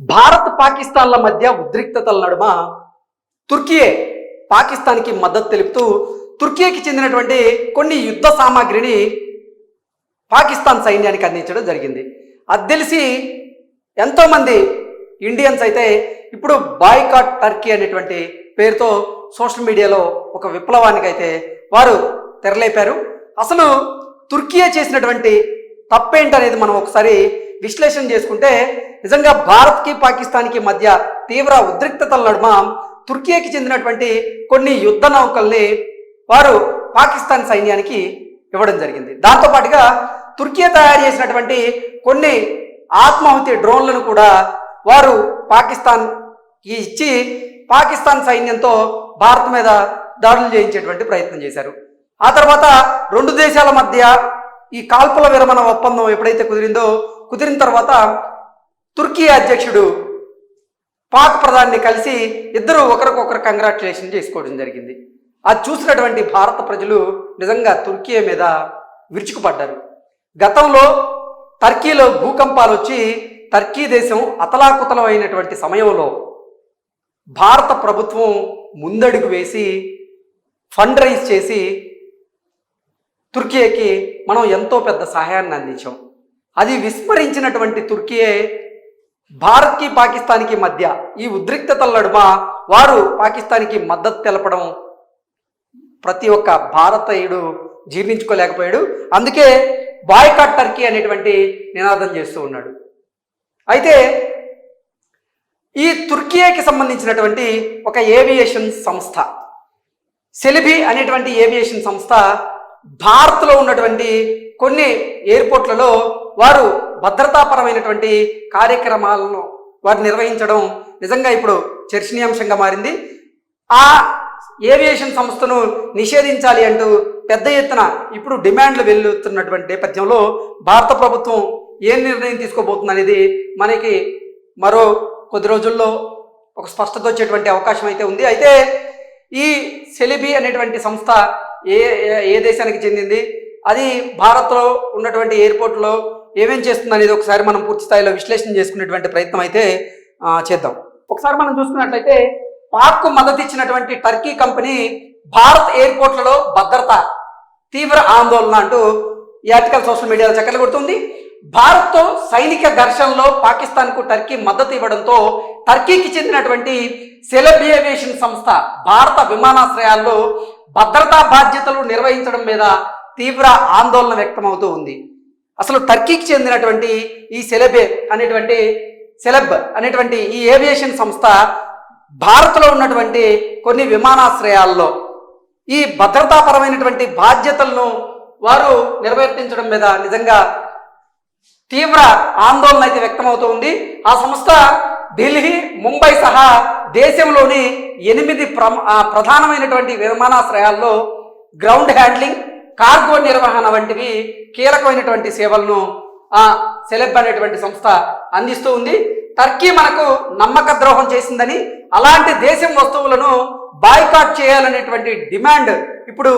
భారత్ పాకిస్తాన్ల మధ్య ఉద్రిక్తతల నడుమ తుర్కీయే పాకిస్తాన్కి మద్దతు తెలుపుతూ తుర్కీకి చెందినటువంటి కొన్ని యుద్ధ సామాగ్రిని పాకిస్తాన్ సైన్యానికి అందించడం జరిగింది. అది తెలిసి ఎంతోమంది ఇండియన్స్ అయితే ఇప్పుడు బాయ్కాట్ టర్కీ అనేటువంటి పేరుతో సోషల్ మీడియాలో ఒక విప్లవానికి అయితే వారు తెరలేపారు. అసలు తుర్కీయే చేసినటువంటి తప్పేంటనేది మనం ఒకసారి విశ్లేషణ చేసుకుంటే నిజంగా భారత్కి పాకిస్తాన్కి మధ్య తీవ్ర ఉద్రిక్తతల నడుమ తుర్కీకి చెందినటువంటి కొన్ని యుద్ధ నౌకల్ని వారు పాకిస్తాన్ సైన్యానికి ఇవ్వడం జరిగింది. దాంతోపాటుగా తుర్కీ తయారు చేసినటువంటి కొన్ని ఆత్మాహుతి డ్రోన్లను కూడా వారు పాకిస్తాన్కి ఇచ్చి పాకిస్తాన్ సైన్యంతో భారత్ మీద దాడులు చేయించేటువంటి ప్రయత్నం చేశారు. ఆ తర్వాత రెండు దేశాల మధ్య ఈ కాల్పుల విరమణ ఒప్పందం ఎప్పుడైతే కుదిరిన తర్వాత తుర్కీ అధ్యక్షుడు పాక్ ప్రధాని కలిసి ఇద్దరు ఒకరికొకరు కంగ్రాచులేషన్ చేసుకోవడం జరిగింది. అది చూసినటువంటి భారత ప్రజలు నిజంగా తుర్కీ మీద విరుచుకుపడ్డారు. గతంలో టర్కీలో భూకంపాలు వచ్చి టర్కీ దేశం అతలాకుతలం అయినటువంటి సమయంలో భారత ప్రభుత్వం ముందడుగు వేసి ఫండ్ రైజ్ చేసి తుర్కీకి మనం ఎంతో పెద్ద సహాయాన్ని అందించాం. అది విస్మరించినటువంటి తుర్కీయే భారత్కి పాకిస్తాన్కి మధ్య ఈ ఉద్రిక్తతల నడుమ వారు పాకిస్తాన్కి మద్దతు తెలపడం ప్రతి ఒక్క భారతీయుడు జీర్ణించుకోలేకపోయాడు. అందుకే బాయ్కాట్ టర్కీ అనేటువంటి నినాదం చేస్తూ ఉన్నాడు. అయితే ఈ తుర్కీకి సంబంధించినటువంటి ఒక ఏవియేషన్ సంస్థ సెలిబీ అనేటువంటి ఏవియేషన్ సంస్థ భారత్లో ఉన్నటువంటి కొన్ని ఎయిర్పోర్ట్లలో వారు భద్రతాపరమైనటువంటి కార్యక్రమాలను వారు నిర్వహించడం నిజంగా ఇప్పుడు చర్చనీయాంశంగా మారింది. ఆ ఏవియేషన్ సంస్థను నిషేధించాలి అంటూ పెద్ద ఎత్తున ఇప్పుడు డిమాండ్లు వెళ్తున్నటువంటి నేపథ్యంలో భారత ప్రభుత్వం ఏ నిర్ణయం తీసుకోబోతుంది అనేది మనకి మరో కొద్ది రోజుల్లో ఒక స్పష్టత వచ్చేటువంటి అవకాశం అయితే ఉంది. అయితే ఈ సెలిబీ అనేటువంటి సంస్థ ఏ దేశానికి చెందింది, అది భారత్లో ఉన్నటువంటి ఎయిర్పోర్ట్లో ఏమేం చేస్తుంది అనేది ఒకసారి మనం పూర్తి స్థాయిలో విశ్లేషణ చేసుకునేటువంటి ప్రయత్నం అయితే చేద్దాం. ఒకసారి మనం చూసుకున్నట్లయితే పాక్కు మద్దతు ఇచ్చినటువంటి టర్కీ కంపెనీ భారత్ ఎయిర్పోర్ట్లలో భద్రత తీవ్ర ఆందోళన అంటూ ఈ ఆర్టికల్ సోషల్ మీడియాలో చక్కర్లు కొడుతుంది. భారత్తో సైనిక ఘర్షణలో పాకిస్తాన్కు టర్కీ మద్దతు ఇవ్వడంతో టర్కీకి చెందినటువంటి సెలబ్ ఏవియేషన్ సంస్థ భారత విమానాశ్రయాల్లో భద్రతా బాధ్యతలు నిర్వహించడం మీద తీవ్ర ఆందోళన వ్యక్తమవుతూ ఉంది. అసలు టర్కీకి చెందినటువంటి ఈ సెలబ్ అనేటువంటి ఈ ఏవియేషన్ సంస్థ భారత్లో ఉన్నటువంటి కొన్ని విమానాశ్రయాల్లో ఈ భద్రతాపరమైనటువంటి బాధ్యతలను వారు నిర్వర్తించడం మీద నిజంగా తీవ్ర ఆందోళన అయితే వ్యక్తమవుతూ ఉంది. ఆ సంస్థ ఢిల్లీ, ముంబై సహా దేశంలోని 8 ప్రధానమైనటువంటి విమానాశ్రయాల్లో గ్రౌండ్ హ్యాండ్లింగ్, కార్గో నిర్వహణ వంటివి కీలకమైనటువంటి సేవలను ఆ సెలబ్ అనేటువంటి సంస్థ అందిస్తూ ఉంది. టర్కీ మనకు నమ్మక ద్రోహం చేసిందని, అలాంటి దేశం వస్తువులను బాయ్కాట్ చేయాలనేటువంటి డిమాండ్ ఇప్పుడు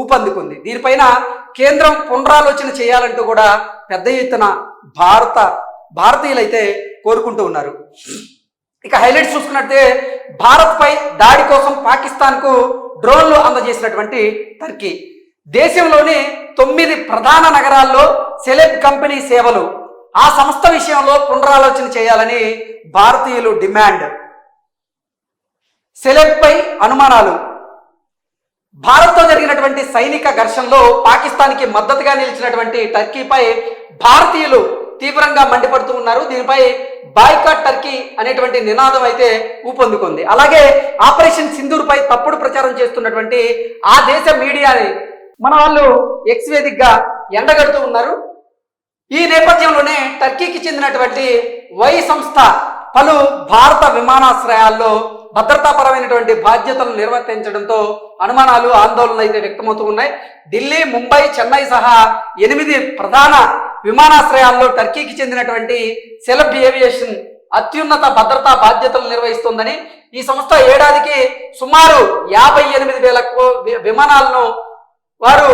ఊపందుకుంది. దీనిపైన కేంద్రం పునరాలోచన చేయాలంటూ కూడా పెద్ద ఎత్తున భారతీయులైతే కోరుకుంటూ ఉన్నారు. ఇక హైలైట్స్ చూసుకున్నట్టే భారత్పై దాడి కోసం పాకిస్తాన్కు డ్రోన్లు అందజేసినటువంటి టర్కీ, దేశంలోని 9 ప్రధాన నగరాల్లో సెలబ్ కంపెనీ సేవలు, ఆ సంస్థ విషయంలో పునరాలోచన చేయాలని భారతీయులు డిమాండ్. సెలబ్పై అనుమానాలు. భారత్తో జరిగినటువంటి సైనిక ఘర్షణలో పాకిస్తాన్కి మద్దతుగా నిలిచినటువంటి టర్కీపై భారతీయులు తీవ్రంగా మండిపడుతూ ఉన్నారు. దీనిపై బాయ్కాట్ టర్కీ అనేటువంటి నినాదం అయితే ఊపందుకుంది. అలాగే ఆపరేషన్ సింధూర్పై తప్పుడు ప్రచారం చేస్తున్నటువంటి ఆ దేశ మీడియాని మన వాళ్ళు ఎక్స్ వేదికగా ఎండగడుతూ ఉన్నారు. ఈ నేపథ్యంలోనే టర్కీకి చెందినటువంటి వై సంస్థ పలు భారత విమానాశ్రయాల్లో భద్రతాపరమైనటువంటి బాధ్యతలను నిర్వర్తించడంతో అనుమానాలు, ఆందోళనలు అయితే వ్యక్తమవుతూ ఉన్నాయి. ఢిల్లీ, ముంబై, చెన్నై సహా 8 ప్రధాన విమానాశ్రయాల్లో టర్కీకి చెందినటువంటి సెలబ్ ఏవియేషన్ అత్యున్నత భద్రతా బాధ్యతలు నిర్వహిస్తోందని, ఈ సంస్థ ఏడాదికి సుమారు 58,000 విమానాలను వారు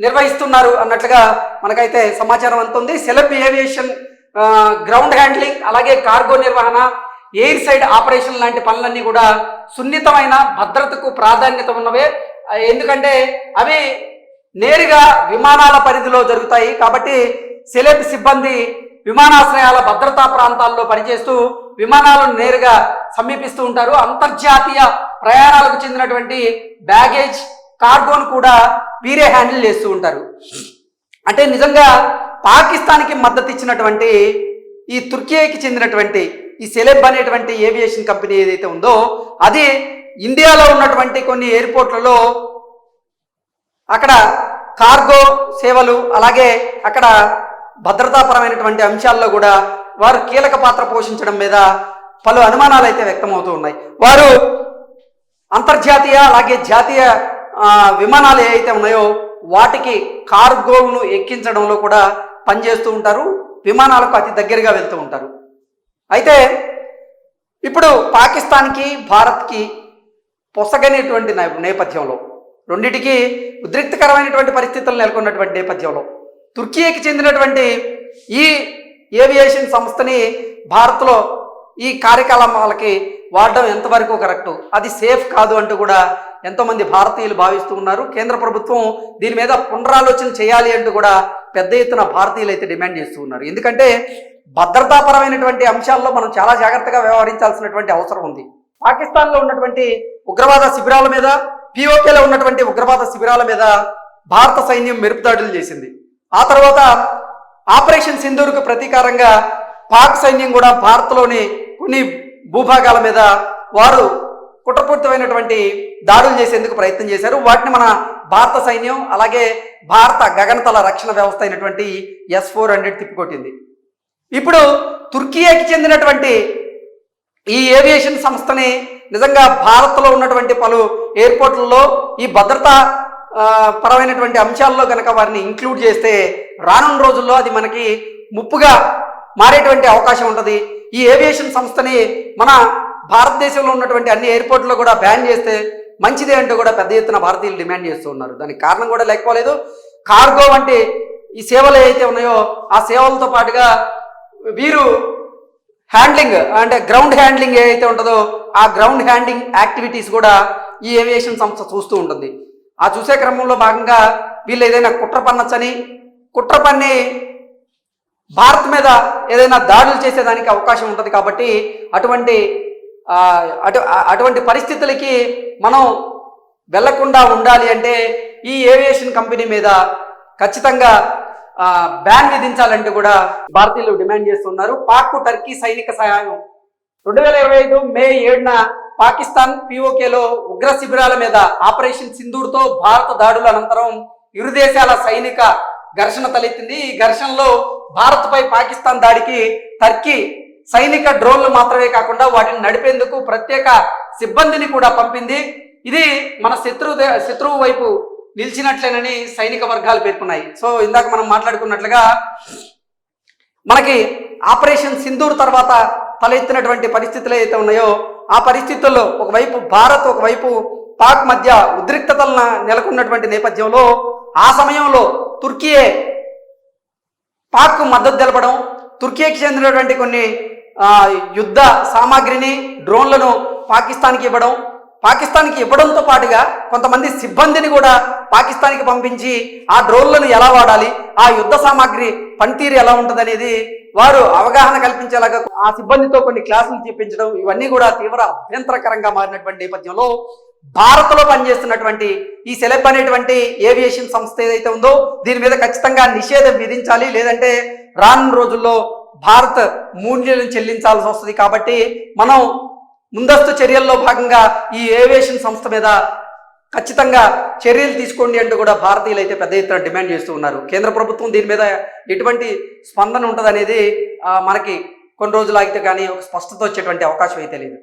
నిర్వహిస్తున్నారు అన్నట్లుగా మనకైతే సమాచారం అందుతుంది. సెలబ్ ఏవియేషన్ గ్రౌండ్ హ్యాండ్లింగ్, అలాగే కార్గో నిర్వహణ, ఎయిర్ సైడ్ ఆపరేషన్ లాంటి పనులన్నీ కూడా సున్నితమైన భద్రతకు ప్రాధాన్యత ఉన్నవే. ఎందుకంటే అవి నేరుగా విమానాల పరిధిలో జరుగుతాయి కాబట్టి సెలెబ్ సిబ్బంది విమానాశ్రయాల భద్రతా ప్రాంతాల్లో పనిచేస్తూ విమానాలను నేరుగా సమీపిస్తూ ఉంటారు. అంతర్జాతీయ ప్రయాణాలకు చెందినటువంటి బ్యాగేజ్, కార్గోను కూడా వీరే హ్యాండిల్ చేస్తూ ఉంటారు. అంటే నిజంగా పాకిస్తాన్కి మద్దతు ఇచ్చినటువంటి ఈ తుర్కీకి చెందినటువంటి ఈ సెలెబ్ అనేటువంటి ఏవియేషన్ కంపెనీ ఏదైతే ఉందో అది ఇండియాలో ఉన్నటువంటి కొన్ని ఎయిర్పోర్ట్లలో అక్కడ కార్గో సేవలు, అలాగే అక్కడ భద్రతాపరమైనటువంటి అంశాల్లో కూడా వారు కీలక పాత్ర పోషించడం మీద పలు అనుమానాలు అయితే వ్యక్తమవుతూ ఉన్నాయి. వారు అంతర్జాతీయ అలాగే జాతీయ విమానాలు ఏవైతే ఉన్నాయో వాటికి కార్గోను ఎక్కించడంలో కూడా పనిచేస్తూ ఉంటారు, విమానాలకు అతి దగ్గరగా వెళ్తూ ఉంటారు. అయితే ఇప్పుడు పాకిస్తాన్కి భారత్కి పొసగనేటువంటి నేపథ్యంలో, రెండిటికి ఉద్రిక్తకరమైనటువంటి పరిస్థితులు నెలకొన్నటువంటి నేపథ్యంలో తుర్కీకి చెందినటువంటి ఈ ఏవియేషన్ సంస్థని భారత్లో ఈ కార్యకలాపాలకి వాడడం ఎంతవరకు కరెక్టు, అది సేఫ్ కాదు అంటూ కూడా ఎంతోమంది భారతీయులు భావిస్తూ ఉన్నారు. కేంద్ర ప్రభుత్వం దీని మీద పునరాలోచన చేయాలి అంటూ కూడా పెద్ద ఎత్తున భారతీయులు అయితే డిమాండ్ చేస్తూ ఉన్నారు. ఎందుకంటే భద్రతాపరమైనటువంటి అంశాల్లో మనం చాలా జాగ్రత్తగా వ్యవహరించాల్సినటువంటి అవసరం ఉంది. పాకిస్తాన్లో ఉన్నటువంటి ఉగ్రవాద శిబిరాల మీద, పిఓకేలో ఉన్నటువంటి ఉగ్రవాద శిబిరాల మీద భారత సైన్యం మెరుపుదాడులు చేసింది. ఆ తర్వాత ఆపరేషన్ సింధూర్కు ప్రతీకారంగా పాక్ సైన్యం కూడా భారత్లోని కొన్ని భూభాగాల మీద వారు కుట్రపూరితమైనటువంటి దాడులు చేసేందుకు ప్రయత్నం చేశారు. వాటిని మన భారత సైన్యం అలాగే భారత గగనతల రక్షణ వ్యవస్థ అయినటువంటి S-400 తిప్పికొట్టింది. ఇప్పుడు తుర్కీకి చెందినటువంటి ఈ ఏవియేషన్ సంస్థని నిజంగా భారత్లో ఉన్నటువంటి పలు ఎయిర్పోర్ట్లలో ఈ భద్రతా పరమైనటువంటి అంశాల్లో కనుక వారిని ఇంక్లూడ్ చేస్తే రానున్న రోజుల్లో అది మనకి ముప్పుగా మారేటువంటి అవకాశం ఉంటుంది. ఈ ఏవియేషన్ సంస్థని మన భారతదేశంలో ఉన్నటువంటి అన్ని ఎయిర్పోర్ట్లో కూడా బ్యాన్ చేస్తే మంచిదే అంటూ కూడా పెద్ద ఎత్తున భారతీయులు డిమాండ్ చేస్తూ ఉన్నారు. దానికి కారణం కూడా లేకపోలేదు. కార్గో వంటి ఈ సేవలు ఏవైతే ఉన్నాయో ఆ సేవలతో పాటుగా వీరు హ్యాండ్లింగ్ అంటే గ్రౌండ్ హ్యాండ్లింగ్ ఏదైతే ఉంటుందో ఆ గ్రౌండ్ హ్యాండ్లింగ్ యాక్టివిటీస్ కూడా ఈ ఏవియేషన్ సంస్థ చూస్తూ ఉంటుంది. ఆ చూసే క్రమంలో భాగంగా వీళ్ళు ఏదైనా కుట్ర పన్నొచ్చని, కుట్ర పన్ని భారత్ మీద ఏదైనా దాడులు చేసేదానికి అవకాశం ఉంటుంది. కాబట్టి అటువంటి పరిస్థితులకి మనం వెళ్లకుండా ఉండాలి అంటే ఈ ఏవియేషన్ కంపెనీ మీద ఖచ్చితంగా బ్యాన్ విధించాలంటూ కూడా భారతీయులు డిమాండ్ చేస్తున్నారు. పాక్కు టర్కీ సైనిక సహాయం 2025 మే 7న పాకిస్తాన్ పిఓకేలో ఉగ్ర శిబిరాల మీద ఆపరేషన్ సింధూర్తో భారత దాడుల అనంతరం ఇరు దేశాల సైనిక ఘర్షణ తలెత్తింది. ఈ ఘర్షణలో భారత్పై పాకిస్తాన్ దాడికి టర్కీ సైనిక డ్రోన్లు మాత్రమే కాకుండా వాటిని నడిపేందుకు ప్రత్యేక సిబ్బందిని కూడా పంపింది. ఇది మన శత్రువు వైపు నిలిచినట్లేనని సైనిక వర్గాలు పేర్కొన్నాయి. సో ఇందాక మనం మాట్లాడుకున్నట్లుగా మనకి ఆపరేషన్ సింధూర్ తర్వాత తలెత్తినటువంటి పరిస్థితులు ఏవైతే ఉన్నాయో ఆ పరిస్థితుల్లో ఒకవైపు భారత్, ఒకవైపు పాక్ మధ్య ఉద్రిక్తతలను నెలకొన్నటువంటి నేపథ్యంలో ఆ సమయంలో తుర్కీయే పాక్కు మద్దతు తెలపడం, తుర్కీకి చెందినటువంటి కొన్ని యుద్ధ సామాగ్రిని, డ్రోన్లను పాకిస్తాన్కి ఇవ్వడంతో పాటుగా కొంతమంది సిబ్బందిని కూడా పాకిస్తాన్కి పంపించి ఆ డ్రోన్లను ఎలా వాడాలి, ఆ యుద్ధ సామాగ్రి పనితీరు ఎలా ఉంటుందనేది వారు అవగాహన కల్పించేలాగా ఆ సిబ్బందితో కొన్ని క్లాసులు చెప్పించడం, ఇవన్నీ కూడా తీవ్ర అభ్యంతరకరంగా మారినటువంటి నేపథ్యంలో భారత్లో పనిచేస్తున్నటువంటి ఈ సెలెబ్ అనేటువంటి ఏవియేషన్ సంస్థ ఏదైతే ఉందో దీని మీద ఖచ్చితంగా నిషేధం విధించాలి. లేదంటే రానున్న రోజుల్లో భారత్ మూల్యం చెల్లించాల్సి వస్తుంది. కాబట్టి మనం ముందస్తు చర్యల్లో భాగంగా ఈ ఏవియేషన్ సంస్థ మీద ఖచ్చితంగా చర్యలు తీసుకోండి అంటూ కూడా భారతీయులు అయితే పెద్ద ఎత్తున డిమాండ్ చేస్తూ ఉన్నారు. కేంద్ర ప్రభుత్వం దీని మీద ఎటువంటి స్పందన ఉంటుంది అనేది మనకి కొన్ని రోజులు ఆగితే కానీ ఒక స్పష్టత వచ్చేటువంటి అవకాశం అయితే లేదు.